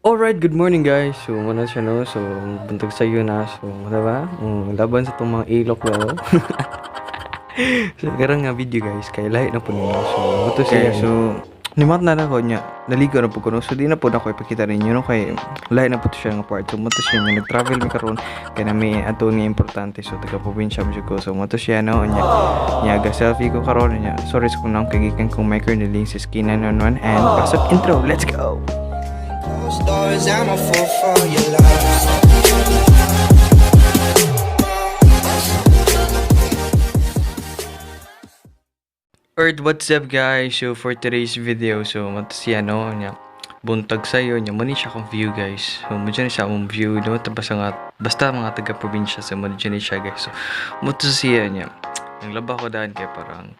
Alright, good morning guys. So, muna siya no. So, buntag sa iyo na. So, diba? Laban sa itong mga ilok na no. So, karang nga video guys. Kaya lahi na po ninyo. So, ito siya. So, nimat na ako niya. Naligo na po ko no. So, di na po na ako ipakita ninyo no. Kaya lahi na po ito siya ng part. So, muto siya niya. Nag-travel mi karon. Kaya na may ato niya importante. So, taga-probinsya mo siya ko. So, muto siya no. Niya ga-selfie ko karon niya. Sorry sa kung naong kagikan kong micro niling sa skin 911. And pasok intro. Let's go! Closed doors, I'm a fool for your love. Alright, what's up guys? So for today's video, so matasi ano niya buntag sayo niya muni siya kong view guys. So mo dyan siya akong view no basta mga taga probinsya sa mo dyan siya guys. So matasi niya. Ang laba ko daan kay parang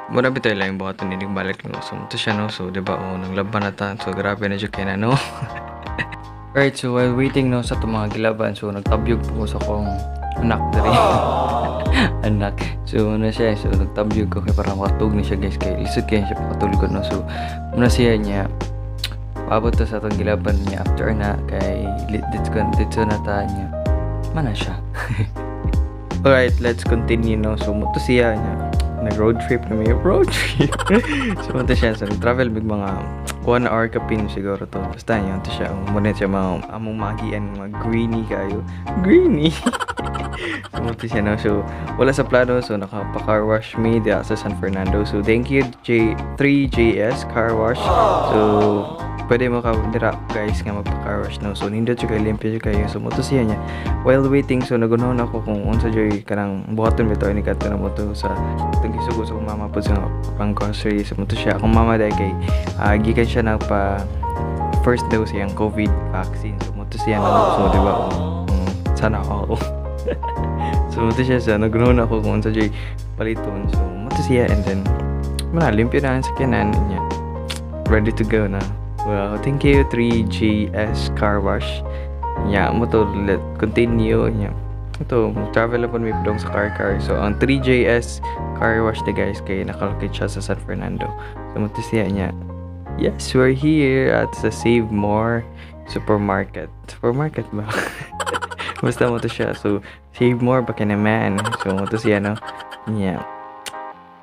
muna bitay lang yung buhat ninig balik no. So muto siya no. So diba nang laban na ta. So grabe na dyan kaya no. Alright, so while waiting no sa itong mga gilaban, so nagtabyog po ko sa kong anak dali. Anak. So muna siya, so nagtabyog ko kaya parang makatug na siya guys, kaya lisod kaya siya pakatulog no. So muna siya niya paabot to sa itong gilaban niya after na kay dito na ta niya mana siya. Alright, let's continue no. So muto siya niya nag-road trip na may road trip. So muto siya, so nag-travel big mga 1 hour kapin siguro to. Basta yun, ito siya. Muna siya mga among magian, mga greeny kayo. Greeny! So, muti siya no. So, wala sa plano. So, nakapa-car wash me diya sa San Fernando. So, thank you 3JS Car Wash. So, pwede mo ka dira guys nga magpa-car wash no. So, nindot siya kayo, limpyo siya kayo. So, muto siya niya. While waiting, so, nagunahon ako kung unsa joy kanang buhaton bito ni kato na moto sa itong gisugo sa mama po sa pang grocery. So, muto siya. Akong mama dahil kay gikan siya nagpa first dose yung COVID vaccine. So, muto siya na. So, diba? Sana ako. So, muto siya sa nagunahon ako kung unsa joy paliton. So, muto siya and then limpyo na ang sakyanan niya. Ready to go na. Well, thank you 3GS Car Wash. Yeah, mo to let continue niya. Ito, travel upon me dong sa car. So, ang 3JS Car Wash na guys, kay nakalocate siya sa San Fernando. So, mo to siya niya. Yes, we're here at the Save More Supermarket. Supermarket ba? Basta mo to siya. So, Save More ba naman. So, mo to siya, no? Yeah.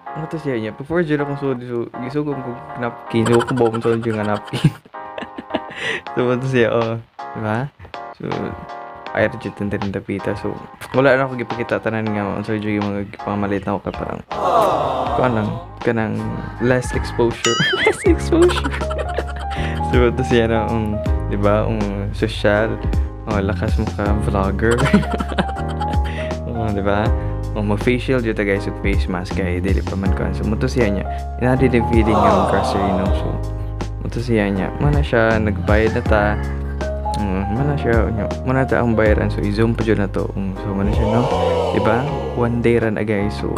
Ano to siya niya? Before dyan akong sudi, so, gisugong kong napkin. So, kung bawang sudi yung napkin. So, mo to siya, diba? So, ayaw dyan tandarin tapita. So, wala na ako gipakita tanan nga. Ang sorry yung mga pangamalit na ako ka parang kanang less exposure. Less exposure. So, ito siya na, diba? Social. Lakas mo ka, vlogger. Diba? Mag-facial dito guys with face mask kay dili pa man ko. So, muto siya niya. Inadi din feeding yung grocery no. So, muto siya niya. Mana siya, nagbayad na ta. Mana siya, muna ta ang bayaran. So, i-zoom pa dyan na to. So, mana siya no. Diba? One day ran guys. So,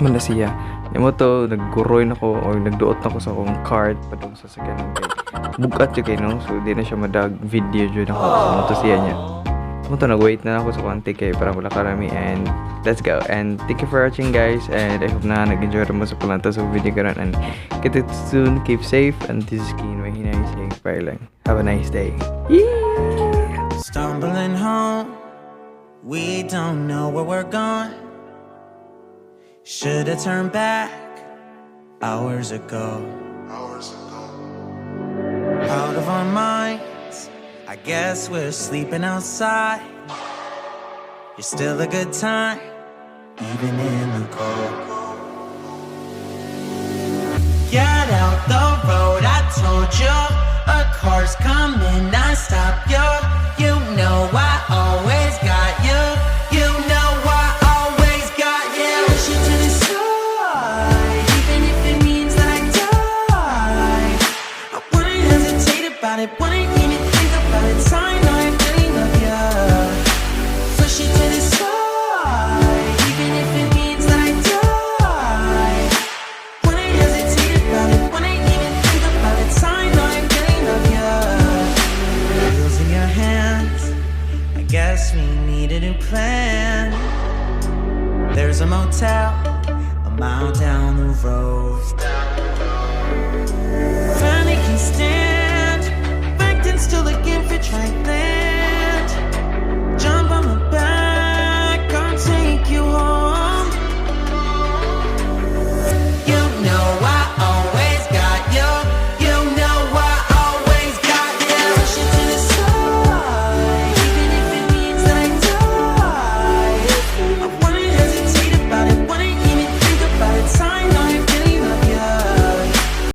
mana siya. Yung mo to, nagguroy na ko or nagduot na ko sa akong card patong sa sakyanan kay bugat yun kay no. So, di na siya madag video dyan ako. So, muto siya niya. Muto, nag-wait na ako sa konti kay para wala karami and let's go. And thank you for watching guys and I hope na nag-enjoy mo sa palanta sa video ko and get it soon. Keep safe and this is Keen. May hinay saying bye lang. Have a nice day. Yeah! Stumbling home, we don't know where we're going. Should've turned back hours ago. Out of our minds, I guess we're sleeping outside. You're still a good time, even in the cold. Get out the road, I told you. A car's coming, I stop you. You know I always got you. You know I always got you. Push you to the side, even if it means that I die. I wouldn't hesitate about it, wouldn't even think about it. I know I really love you. Push you to the side, even if it means that I die. Wouldn't hesitate about it, wouldn't even think about it. I know I really love you. Wheels in your hands, I guess we need a new plan. There's a motel a mile down the road. Finally can stand